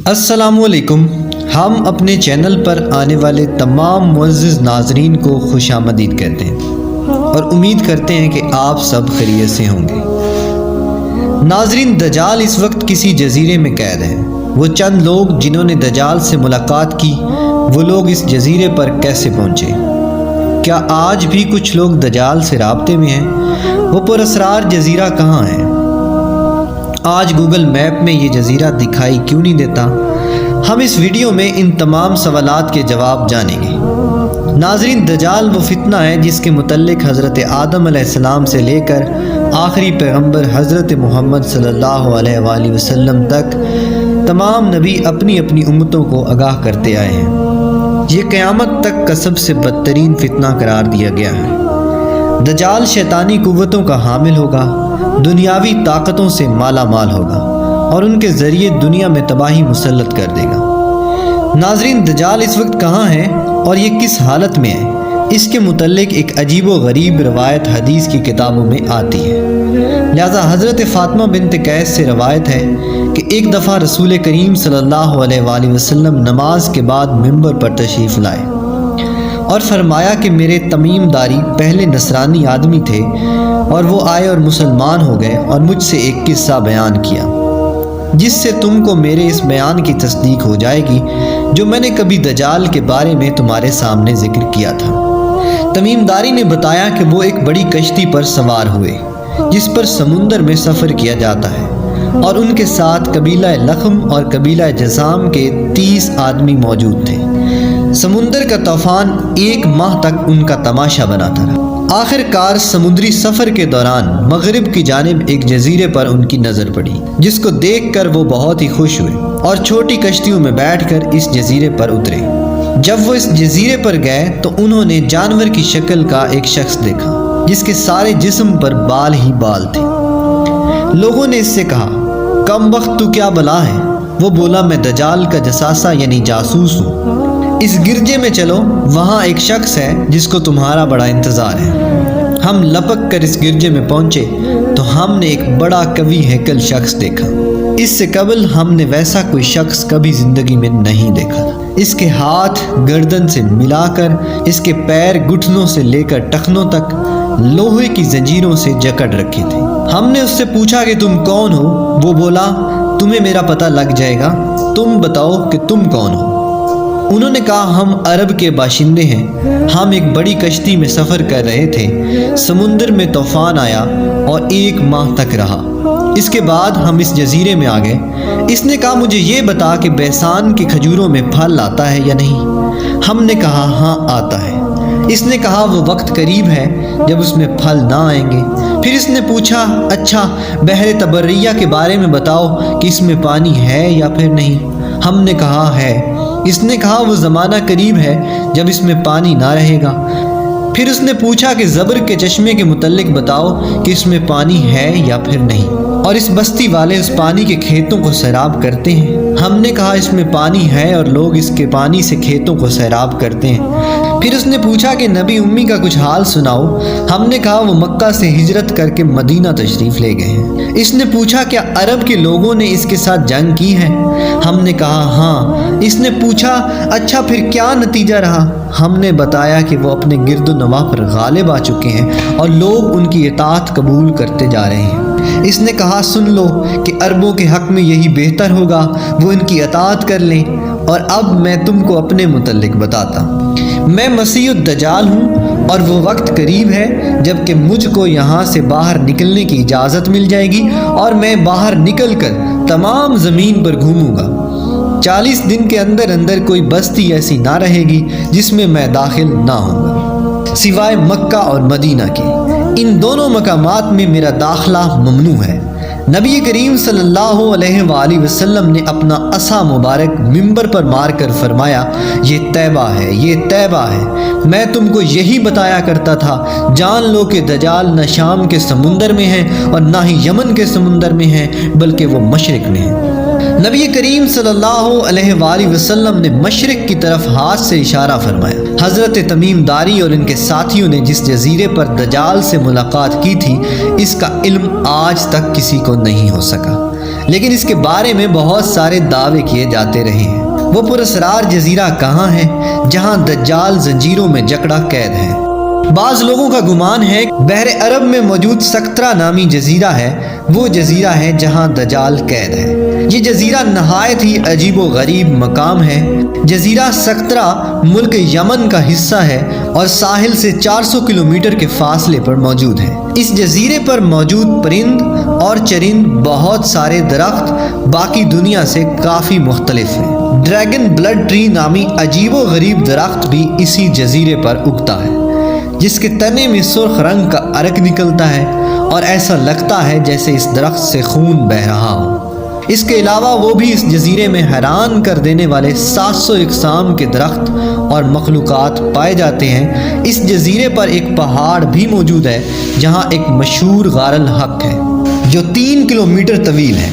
السلام علیکم۔ ہم اپنے چینل پر آنے والے تمام معزز ناظرین کو خوش آمدید کہتے ہیں اور امید کرتے ہیں کہ آپ سب خیریت سے ہوں گے۔ ناظرین، دجال اس وقت کسی جزیرے میں قید ہیں۔ وہ چند لوگ جنہوں نے دجال سے ملاقات کی، وہ لوگ اس جزیرے پر کیسے پہنچے؟ کیا آج بھی کچھ لوگ دجال سے رابطے میں ہیں؟ وہ پراسرار جزیرہ کہاں ہے؟ آج گوگل میپ میں یہ جزیرہ دکھائی کیوں نہیں دیتا؟ ہم اس ویڈیو میں ان تمام سوالات کے جواب جانیں گے۔ ناظرین، دجال وہ فتنہ ہے جس کے متعلق حضرت آدم علیہ السلام سے لے کر آخری پیغمبر حضرت محمد صلی اللہ علیہ وآلہ وسلم تک تمام نبی اپنی اپنی امتوں کو آگاہ کرتے آئے ہیں۔ یہ قیامت تک کا سب سے بدترین فتنہ قرار دیا گیا ہے۔ دجال شیطانی قوتوں کا حامل ہوگا، دنیاوی طاقتوں سے مالا مال ہوگا اور ان کے ذریعے دنیا میں تباہی مسلط کر دے گا۔ ناظرین، دجال اس وقت کہاں ہے اور یہ کس حالت میں ہے؟ اس کے متعلق ایک عجیب و غریب روایت حدیث کی کتابوں میں آتی ہے۔ لہذا حضرت فاطمہ بنت قیس سے روایت ہے کہ ایک دفعہ رسول کریم صلی اللہ علیہ وآلہ وسلم نماز کے بعد منبر پر تشریف لائے اور فرمایا کہ میرے تمیم داری پہلے نصرانی آدمی تھے اور وہ آئے اور مسلمان ہو گئے اور مجھ سے ایک قصہ بیان کیا جس سے تم کو میرے اس بیان کی تصدیق ہو جائے گی جو میں نے کبھی دجال کے بارے میں تمہارے سامنے ذکر کیا تھا۔ تمیم داری نے بتایا کہ وہ ایک بڑی کشتی پر سوار ہوئے جس پر سمندر میں سفر کیا جاتا ہے اور ان کے ساتھ قبیلہ لخم اور قبیلہ جذام کے 30 آدمی موجود تھے۔ سمندر کا طوفان 1 ماہ تک ان کا تماشا بناتا رہا۔ آخر کار سمندری سفر کے دوران مغرب کی جانب ایک جزیرے پر ان کی نظر پڑی جس کو دیکھ کر وہ بہت ہی خوش ہوئے اور چھوٹی کشتیوں میں بیٹھ کر اس جزیرے پر اترے۔ جب وہ اس جزیرے پر گئے تو انہوں نے جانور کی شکل کا ایک شخص دیکھا جس کے سارے جسم پر بال ہی بال تھے۔ لوگوں نے اس سے کہا، کم وقت تو کیا بلا ہے؟ وہ بولا، میں دجال کا جساسہ یعنی جاسوس ہوں۔ اس گرجے میں چلو، وہاں ایک شخص ہے جس کو تمہارا بڑا انتظار ہے۔ ہم لپک کر اس گرجے میں پہنچے تو ہم نے ایک بڑا قوی ہیکل شخص دیکھا۔ اس سے قبل ہم نے ویسا کوئی شخص کبھی زندگی میں نہیں دیکھا تھا۔ اس کے ہاتھ گردن سے ملا کر اس کے پیر گھٹنوں سے لے کر ٹخنوں تک لوہے کی زنجیروں سے جکڑ رکھے تھے۔ ہم نے اس سے پوچھا کہ تم کون ہو؟ وہ بولا، تمہیں میرا پتہ لگ جائے گا، تم بتاؤ کہ تم کون ہو؟ انہوں نے کہا، ہم عرب کے باشندے ہیں، ہم ایک بڑی کشتی میں سفر کر رہے تھے، سمندر میں طوفان آیا اور 1 ماہ تک رہا، اس کے بعد ہم اس جزیرے میں آ گئے۔ اس نے کہا، مجھے یہ بتا کہ بیسان کی کھجوروں میں پھل آتا ہے یا نہیں؟ ہم نے کہا، ہاں آتا ہے۔ اس نے کہا، وہ وقت قریب ہے جب اس میں پھل نہ آئیں گے۔ پھر اس نے پوچھا، اچھا بحر تبریہ کے بارے میں بتاؤ کہ اس میں پانی ہے یا پھر نہیں؟ ہم نے کہا ہے۔ اس نے کہا، وہ زمانہ قریب ہے جب اس میں پانی نہ رہے گا۔ پھر اس نے پوچھا کہ زبر کے چشمے کے متعلق بتاؤ کہ اس میں پانی ہے یا پھر نہیں، اور اس بستی والے اس پانی کے کھیتوں کو سیراب کرتے ہیں؟ ہم نے کہا، اس میں پانی ہے اور لوگ اس کے پانی سے کھیتوں کو سیراب کرتے ہیں۔ پھر اس نے پوچھا کہ نبی امی کا کچھ حال سناؤ۔ ہم نے کہا، وہ مکہ سے ہجرت کر کے مدینہ تشریف لے گئے ہیں۔ اس نے پوچھا، کیا عرب کے لوگوں نے اس کے ساتھ جنگ کی ہے؟ ہم نے کہا، ہاں۔ اس نے پوچھا، اچھا پھر کیا نتیجہ رہا؟ ہم نے بتایا کہ وہ اپنے گرد و نواح پر غالب آ چکے ہیں اور لوگ ان کی اطاعت قبول کرتے جا رہے ہیں۔ اس نے کہا، سن لو کہ عربوں کے حق میں یہی بہتر ہوگا وہ ان کی اطاعت کر لیں، اور اب میں تم کو اپنے متعلق بتاتا ہوں۔ میں مسیح الدجال ہوں اور وہ وقت قریب ہے جب کہ مجھ کو یہاں سے باہر نکلنے کی اجازت مل جائے گی اور میں باہر نکل کر تمام زمین پر گھوموں گا۔ 40 دن کے اندر اندر کوئی بستی ایسی نہ رہے گی جس میں میں داخل نہ ہوں گا سوائے مکہ اور مدینہ کے۔ ان دونوں مقامات میں میرا داخلہ ممنوع ہے۔ نبی کریم صلی اللہ علیہ وآلہ وسلم نے اپنا عصا مبارک منبر پر مار کر فرمایا، یہ طیبہ ہے، یہ طیبہ ہے۔ میں تم کو یہی بتایا کرتا تھا، جان لو کہ دجال نہ شام کے سمندر میں ہے اور نہ ہی یمن کے سمندر میں ہے، بلکہ وہ مشرق میں ہے۔ نبی کریم صلی اللہ علیہ وآلہ وسلم نے مشرق کی طرف ہاتھ سے اشارہ فرمایا۔ حضرت تمیم داری اور ان کے ساتھیوں نے جس جزیرے پر دجال سے ملاقات کی تھی، اس کا علم آج تک کسی کو نہیں ہو سکا۔ لیکن اس کے بارے میں بہت سارے دعوے کیے جاتے رہے ہیں۔ وہ پراسرار جزیرہ کہاں ہے جہاں دجال زنجیروں میں جکڑا قید ہے؟ بعض لوگوں کا گمان ہے بحر عرب میں موجود سقطرہ نامی جزیرہ ہے، وہ جزیرہ ہے جہاں دجال قید ہے۔ یہ جزیرہ نہایت ہی عجیب و غریب مقام ہے۔ جزیرہ سقطرہ ملک یمن کا حصہ ہے اور ساحل سے 400 کلومیٹر کے فاصلے پر موجود ہے۔ اس جزیرے پر موجود پرند اور چرند بہت سارے درخت باقی دنیا سے کافی مختلف ہیں۔ ڈریگن بلڈ ٹری نامی عجیب و غریب درخت بھی اسی جزیرے پر اگتا ہے، جس کے تنے میں سرخ رنگ کا عرق نکلتا ہے اور ایسا لگتا ہے جیسے اس درخت سے خون بہہ رہا ہو۔ اس کے علاوہ وہ بھی اس جزیرے میں حیران کر دینے والے 700 اقسام کے درخت اور مخلوقات پائے جاتے ہیں۔ اس جزیرے پر ایک پہاڑ بھی موجود ہے جہاں ایک مشہور غار الحق ہے جو 3 کلومیٹر طویل ہے۔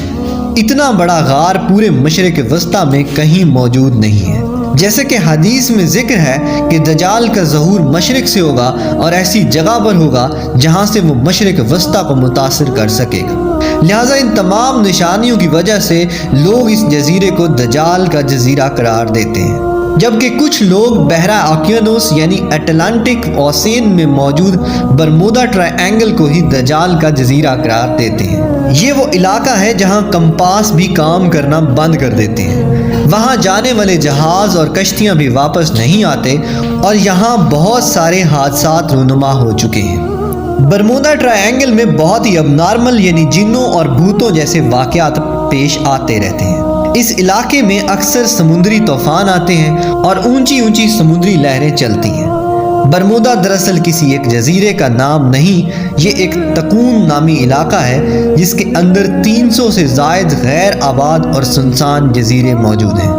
اتنا بڑا غار پورے مشرق وسطیٰ میں کہیں موجود نہیں ہے۔ جیسے کہ حدیث میں ذکر ہے کہ دجال کا ظہور مشرق سے ہوگا اور ایسی جگہ پر ہوگا جہاں سے وہ مشرق وسطیٰ کو متاثر کر سکے گا۔ لہٰذا ان تمام نشانیوں کی وجہ سے لوگ اس جزیرے کو دجال کا جزیرہ قرار دیتے ہیں، جبکہ کچھ لوگ بحیرہ اوقیانوس یعنی اٹلانٹک اوشین میں موجود برمودا ٹرائی اینگل کو ہی دجال کا جزیرہ قرار دیتے ہیں۔ یہ وہ علاقہ ہے جہاں کمپاس بھی کام کرنا بند کر دیتے ہیں، وہاں جانے والے جہاز اور کشتیاں بھی واپس نہیں آتے اور یہاں بہت سارے حادثات رونما ہو چکے ہیں۔ برمودا ٹرائی اینگل میں بہت ہی اب نارمل یعنی جنوں اور بھوتوں جیسے واقعات پیش آتے رہتے ہیں۔ اس علاقے میں اکثر سمندری طوفان آتے ہیں اور اونچی اونچی سمندری لہریں چلتی ہیں۔ برمودا دراصل کسی ایک جزیرے کا نام نہیں، یہ ایک تکون نامی علاقہ ہے جس کے اندر 300 سے زائد غیر آباد اور سنسان جزیرے موجود ہیں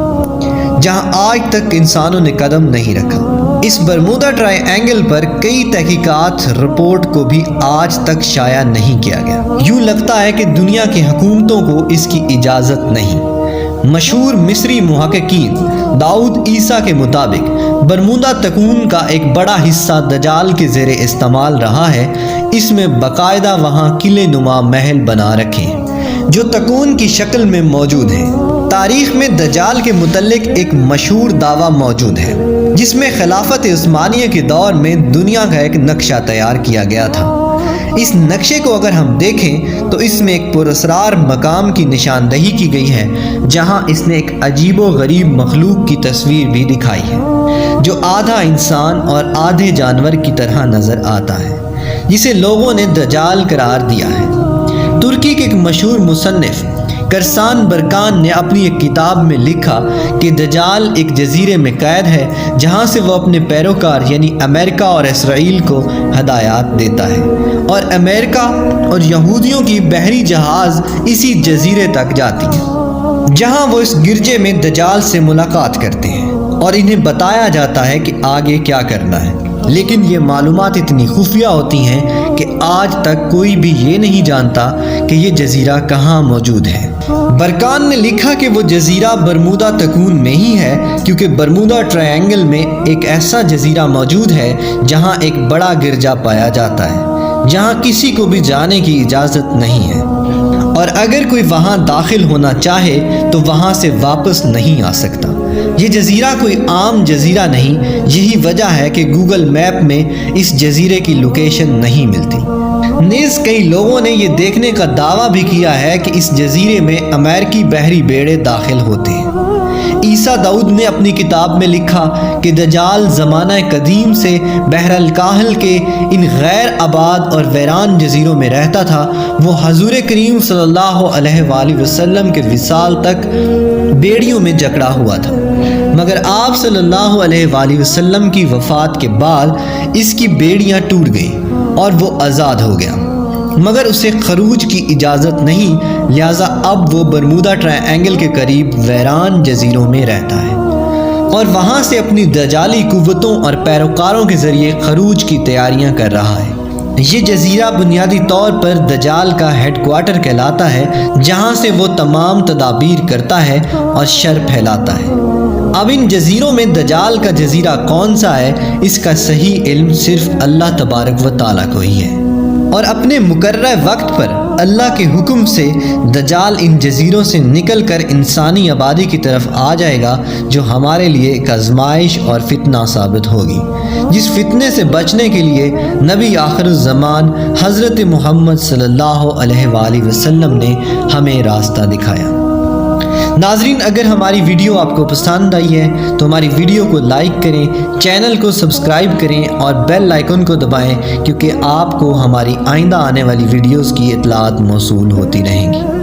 جہاں آج تک انسانوں نے قدم نہیں رکھا۔ اس برمودا ٹرائی اینگل پر کئی تحقیقات رپورٹ کو بھی آج تک شائع نہیں کیا گیا۔ یوں لگتا ہے کہ دنیا کی حکومتوں کو اس کی اجازت نہیں۔ مشہور مصری محققین داؤد عیسیٰ کے مطابق برمودا تکون کا ایک بڑا حصہ دجال کے زیر استعمال رہا ہے۔ اس میں باقاعدہ وہاں قلعے نما محل بنا رکھے ہیں جو تکون کی شکل میں موجود ہیں۔ تاریخ میں دجال کے متعلق ایک مشہور دعویٰ موجود ہے جس میں خلافت عثمانیہ کے دور میں دنیا کا ایک نقشہ تیار کیا گیا تھا۔ اس نقشے کو اگر ہم دیکھیں تو اس میں ایک پراسرار مقام کی نشاندہی کی گئی ہے جہاں اس نے ایک عجیب و غریب مخلوق کی تصویر بھی دکھائی ہے جو آدھا انسان اور آدھے جانور کی طرح نظر آتا ہے، جسے لوگوں نے دجال قرار دیا ہے۔ ترکی کے ایک مشہور مصنف کرسان برکان نے اپنی ایک کتاب میں لکھا کہ دجال ایک جزیرے میں قید ہے جہاں سے وہ اپنے پیروکار یعنی امریکہ اور اسرائیل کو ہدایات دیتا ہے، اور امریکہ اور یہودیوں کی بحری جہاز اسی جزیرے تک جاتی ہیں جہاں وہ اس گرجے میں دجال سے ملاقات کرتے ہیں اور انہیں بتایا جاتا ہے کہ آگے کیا کرنا ہے۔ لیکن یہ معلومات اتنی خفیہ ہوتی ہیں کہ آج تک کوئی بھی یہ نہیں جانتا کہ یہ جزیرہ کہاں موجود ہے۔ برکان نے لکھا کہ وہ جزیرہ برمودا تکون میں ہی ہے کیونکہ برمودا ٹرائی اینگل میں ایک ایسا جزیرہ موجود ہے جہاں ایک بڑا گرجا پایا جاتا ہے جہاں کسی کو بھی جانے کی اجازت نہیں ہے، اور اگر کوئی وہاں داخل ہونا چاہے تو وہاں سے واپس نہیں آ سکتا۔ یہ جزیرہ کوئی عام جزیرہ نہیں، یہی وجہ ہے کہ گوگل میپ میں اس جزیرے کی لوکیشن نہیں ملتی۔ نیز کئی لوگوں نے یہ دیکھنے کا دعویٰ بھی کیا ہے کہ اس جزیرے میں امریکی بحری بیڑے داخل ہوتے ہیں۔ عیسیٰ داؤد نے اپنی کتاب میں لکھا کہ دجال زمانہ قدیم سے بحر الکاہل کے ان غیر آباد اور ویران جزیروں میں رہتا تھا۔ وہ حضور کریم صلی اللہ علیہ وآلہ وسلم کے وصال تک بیڑیوں میں جکڑا ہوا تھا، مگر آپ صلی اللہ علیہ وآلہ وسلم کی وفات کے بعد اس کی بیڑیاں ٹوٹ گئیں اور وہ آزاد ہو گیا، مگر اسے خروج کی اجازت نہیں، لہٰذا اب وہ برمودا ٹرائی اینگل کے قریب ویران جزیروں میں رہتا ہے اور وہاں سے اپنی دجالی قوتوں اور پیروکاروں کے ذریعے خروج کی تیاریاں کر رہا ہے۔ یہ جزیرہ بنیادی طور پر دجال کا ہیڈ کوارٹر کہلاتا ہے جہاں سے وہ تمام تدابیر کرتا ہے اور شر پھیلاتا ہے۔ اب ان جزیروں میں دجال کا جزیرہ کون سا ہے اس کا صحیح علم صرف اللہ تبارک و تعالیٰ کو ہی ہے، اور اپنے مقررہ وقت پر اللہ کے حکم سے دجال ان جزیروں سے نکل کر انسانی آبادی کی طرف آ جائے گا، جو ہمارے لیے ایک آزمائش اور فتنہ ثابت ہوگی، جس فتنے سے بچنے کے لیے نبی آخر الزمان حضرت محمد صلی اللہ علیہ وآلہ وسلم نے ہمیں راستہ دکھایا۔ ناظرین، اگر ہماری ویڈیو آپ کو پسند آئی ہے تو ہماری ویڈیو کو لائک کریں، چینل کو سبسکرائب کریں اور بیل آئیکن کو دبائیں، کیونکہ آپ کو ہماری آئندہ آنے والی ویڈیوز کی اطلاعات موصول ہوتی رہیں گی۔